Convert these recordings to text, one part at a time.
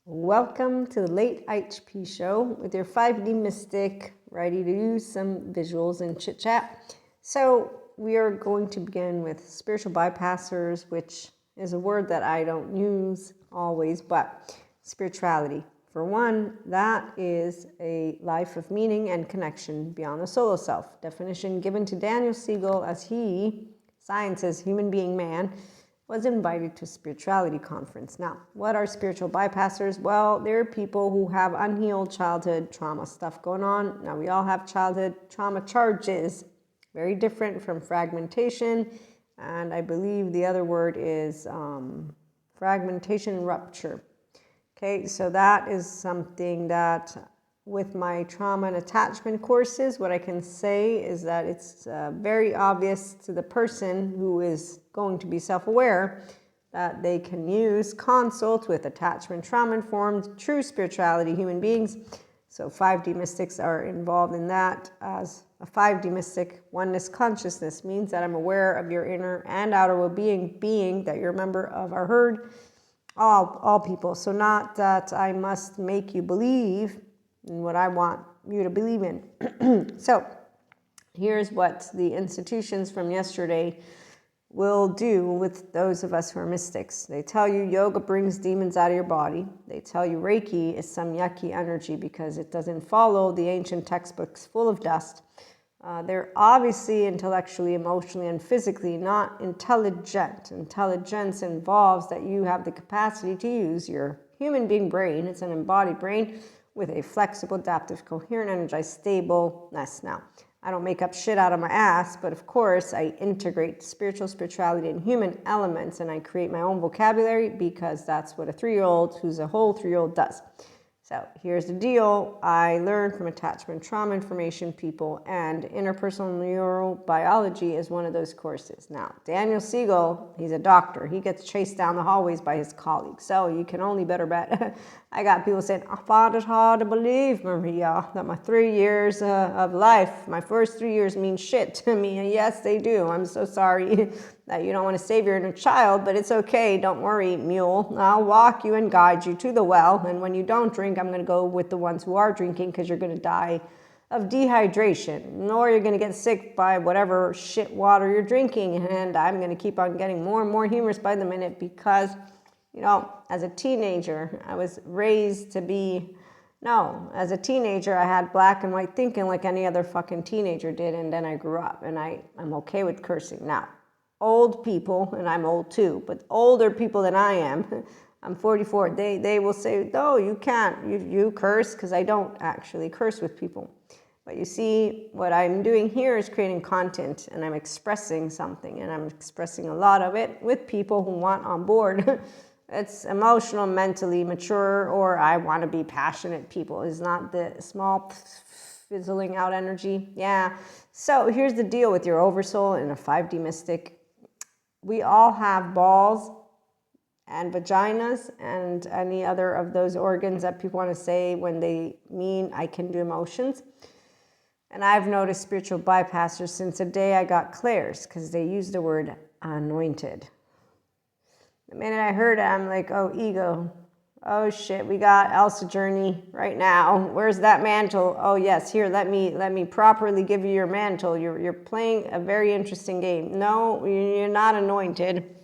Welcome to the late IHP show with your 5D mystic, ready to use some visuals and chit chat. So we are going to begin with spiritual bypassers, which is a word that I don't use always, but spirituality. For one, that is a life of meaning and connection beyond the solo self. Definition given to Daniel Siegel as he, science as human being man, was invited to a spirituality conference. Now, what are spiritual bypassers? Well, they're people who have unhealed childhood trauma stuff going on. Now, we all have childhood trauma charges, very different from fragmentation. And I believe the other word is fragmentation and rupture. Okay, so that is something that with my trauma and attachment courses, what I can say is that it's very obvious to the person who is going to be self-aware that they can use consult with attachment trauma-informed true spirituality human beings. So 5D mystics are involved in that. As a 5D mystic, oneness consciousness means that I'm aware of your inner and outer well-being, being that you're a member of our herd, all people. So not that I must make you believe in what I want you to believe in. So here's what the institutions from yesterday will do with those of us who are mystics. They tell you yoga brings demons out of your body. They tell you Reiki is some yucky energy because it doesn't follow the ancient textbooks full of dust. They're obviously intellectually, emotionally, and physically not intelligent. Intelligence involves that you have the capacity to use your human being brain. It's an embodied brain with a flexible, adaptive, coherent, energized stableness. Now, I don't make up shit out of my ass, but of course I integrate spirituality, and human elements, and I create my own vocabulary because that's what a 3-year-old who's a whole 3-year-old does. So here's the deal. I learned from attachment trauma information people, and interpersonal neurobiology is one of those courses. Now, Daniel Siegel, he's a doctor. He gets chased down the hallways by his colleagues. So you can only better bet. I got people saying, I find it hard to believe, Maria, that my 3 years of life, my first 3 years mean shit to me. And yes, they do. I'm so sorry that you don't want to save your inner child, but it's okay. Don't worry, mule. I'll walk you and guide you to the well. And when you don't drink, I'm going to go with the ones who are drinking because you're going to die of dehydration, or you're going to get sick by whatever shit water you're drinking. And I'm going to keep on getting more and more humorous by the minute because, you know, as a teenager, I was raised to be, as a teenager, I had black and white thinking like any other fucking teenager did. And then I grew up and I'm okay with cursing now. Old people, and I'm old too, but older people than I am, I'm 44, they will say, no, you can't, you curse, because I don't actually curse with people. But you see, what I'm doing here is creating content, and I'm expressing something, and I'm expressing a lot of it with people who want on board. It's emotional, mentally mature, or I want to be passionate people. It's not the small fizzling out energy. Yeah. So here's the deal with your oversoul and a 5D mystic. We all have balls and vaginas and any other of those organs that people want to say when they mean I can do emotions. And I've noticed spiritual bypassers since the day I got clairs because they use the word anointed. The minute I heard it, I'm like, oh, ego. Oh, shit, we got Elsa Journey right now. Where's that mantle? Oh, yes, here, let me properly give you your mantle. You're playing a very interesting game. No, you're not anointed.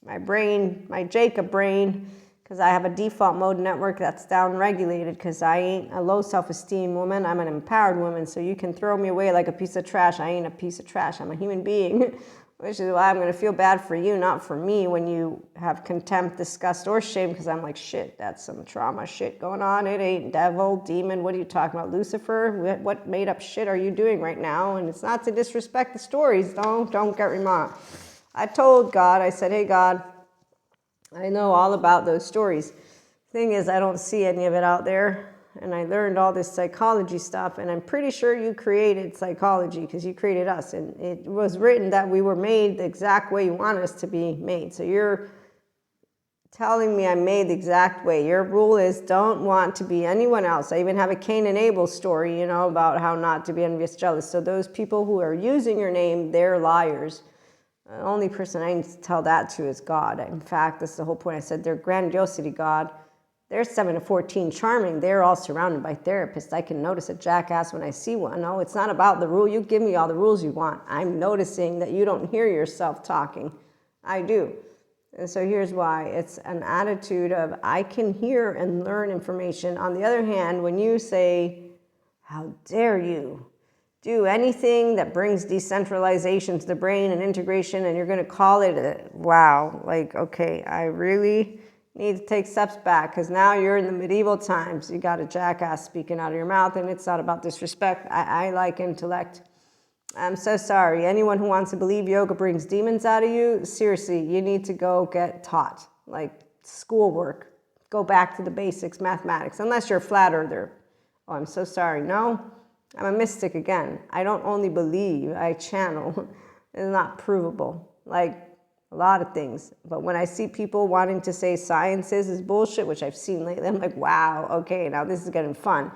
My brain, my Jacob brain, because I have a default mode network that's down-regulated because I ain't a low self-esteem woman. I'm an empowered woman, so you can throw me away like a piece of trash. I ain't a piece of trash. I'm a human being. Which is why I'm going to feel bad for you, not for me, when you have contempt, disgust, or shame, because I'm like, shit, that's some trauma shit going on. It ain't devil, demon, what are you talking about, Lucifer? What made up shit are you doing right now? And it's not to disrespect the stories, don't get me wrong. I told God, I said, hey, God, I know all about those stories. Thing is, I don't see any of it out there. And I learned all this psychology stuff, and I'm pretty sure you created psychology because you created us, and it was written that we were made the exact way you want us to be made. So you're telling me I'm made the exact way. Your rule is don't want to be anyone else. I even have a Cain and Abel story, about how not to be envious, jealous. So those people who are using your name, they're liars. The only person I need to tell that to is God. In fact, that's the whole point. I said they're grandiosity, God. They're 7 to 14 charming. They're all surrounded by therapists. I can notice a jackass when I see one. No, it's not about the rule. You give me all the rules you want. I'm noticing that you don't hear yourself talking. I do. And so here's why. It's an attitude of I can hear and learn information. On the other hand, when you say, how dare you do anything that brings decentralization to the brain and integration, and you're going to call it wow, like, okay, I really need to take steps back because now you're in the medieval times. You got a jackass speaking out of your mouth, and it's not about disrespect. I like intellect. I'm so sorry. Anyone who wants to believe yoga brings demons out of you, seriously, you need to go get taught, like schoolwork. Go back to the basics, mathematics, unless you're a flat earther. Oh, I'm so sorry. No, I'm a mystic again. I don't only believe, I channel. It's not provable. Like, a lot of things. But when I see people wanting to say science is bullshit, which I've seen lately, I'm like, wow, okay, now this is getting fun.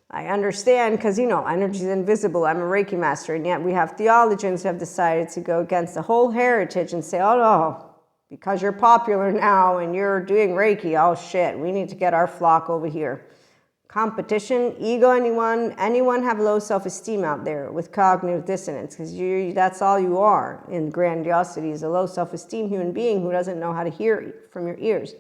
I understand because, energy is invisible. I'm a Reiki master, and yet we have theologians who have decided to go against the whole heritage and say, oh, no, because you're popular now and you're doing Reiki, oh, shit, we need to get our flock over here. Competition, ego, anyone have low self-esteem out there with cognitive dissonance, because that's all you are in grandiosity, is a low self-esteem human being who doesn't know how to hear from your ears.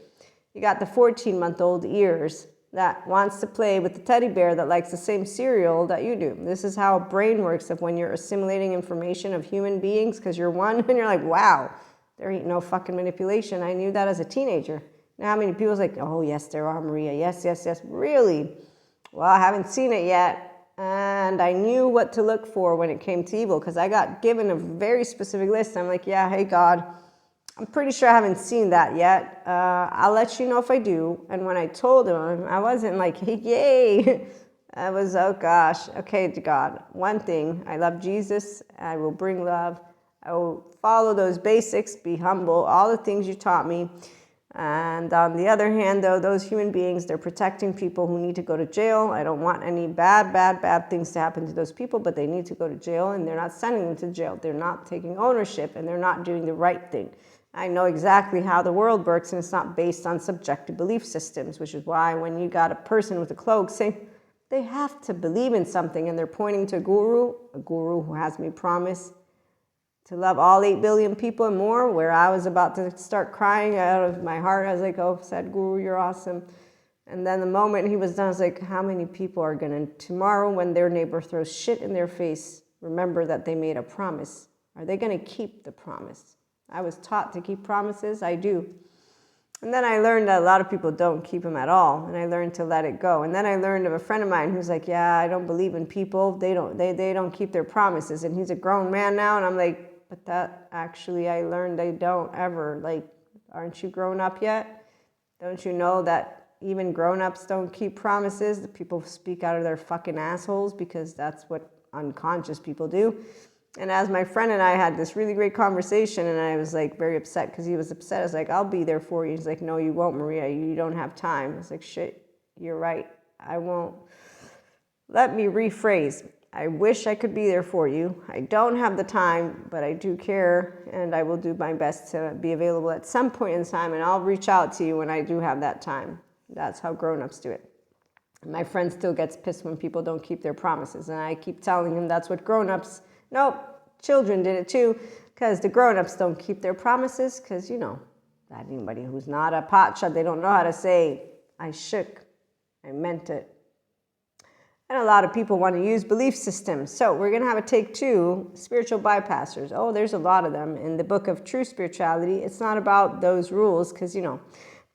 You got the 14-month-old ears that wants to play with the teddy bear that likes the same cereal that you do. This is how brain works of when you're assimilating information of human beings, because you're one and you're like, wow, there ain't no fucking manipulation. I knew that as a teenager. Now, how many people's like, oh, yes, there are, Maria. Yes, yes, yes. Really? Well, I haven't seen it yet. And I knew what to look for when it came to evil, because I got given a very specific list. I'm like, yeah, hey, God, I'm pretty sure I haven't seen that yet. I'll let you know if I do. And when I told him, I wasn't like, hey, yay. I was, oh, gosh. Okay, God, one thing. I love Jesus. I will bring love. I will follow those basics, be humble, all the things you taught me. And on the other hand, though, those human beings, they're protecting people who need to go to jail. I don't want any bad things to happen to those people, but they need to go to jail, and they're not sending them to jail. They're not taking ownership, and they're not doing the right thing. I know exactly how the world works, and it's not based on subjective belief systems, which is why when you got a person with a cloak saying they have to believe in something, and they're pointing to a guru who has me promise to love all 8 billion people and more, where I was about to start crying out of my heart. I was like, oh, Sadhguru, you're awesome. And then the moment he was done, I was like, how many people are going to, tomorrow when their neighbor throws shit in their face, remember that they made a promise? Are they going to keep the promise? I was taught to keep promises. I do. And then I learned that a lot of people don't keep them at all. And I learned to let it go. And then I learned of a friend of mine who's like, yeah, I don't believe in people. They don't keep their promises. And he's a grown man now. And I'm like, but that actually I learned they don't ever. Like, aren't you grown up yet? Don't you know that even grown-ups don't keep promises? The people speak out of their fucking assholes because that's what unconscious people do. And as my friend and I had this really great conversation, and I was like very upset because he was upset. I was like, I'll be there for you. He's like, no, you won't, Maria. You don't have time. I was like, shit, you're right. I won't. Let me rephrase. I wish I could be there for you. I don't have the time, but I do care, and I will do my best to be available at some point in time, and I'll reach out to you when I do have that time. That's how grown-ups do it. My friend still gets pissed when people don't keep their promises, and I keep telling him that's what grown-ups, nope, children did it too, because the grown-ups don't keep their promises, because, that anybody who's not a potshot, they don't know how to say, I shook, I meant it. And a lot of people want to use belief systems. So we're going to have a take 2, spiritual bypassers. Oh, there's a lot of them. In the book of True Spirituality, it's not about those rules because,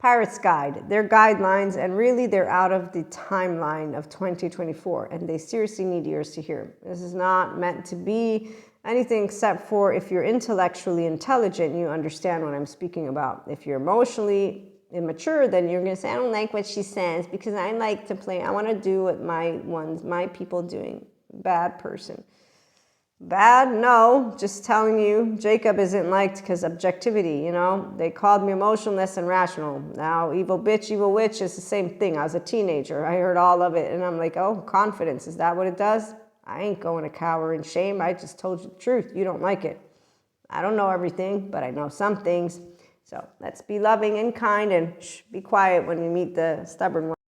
Pirate's Guide, they're guidelines, and really they're out of the timeline of 2024, and they seriously need ears to hear. This is not meant to be anything except for if you're intellectually intelligent, you understand what I'm speaking about. If you're emotionally immature, then you're going to say, I don't like what she says because I like to play. I want to do what my people doing. Bad person. Bad? No, just telling you, Jacob isn't liked because objectivity, They called me emotionless and rational. Now, evil bitch, evil witch is the same thing. I was a teenager. I heard all of it, and I'm like, oh, confidence, is that what it does? I ain't going to cower in shame. I just told you the truth. You don't like it. I don't know everything, but I know some things. So let's be loving and kind and be quiet when we meet the stubborn ones.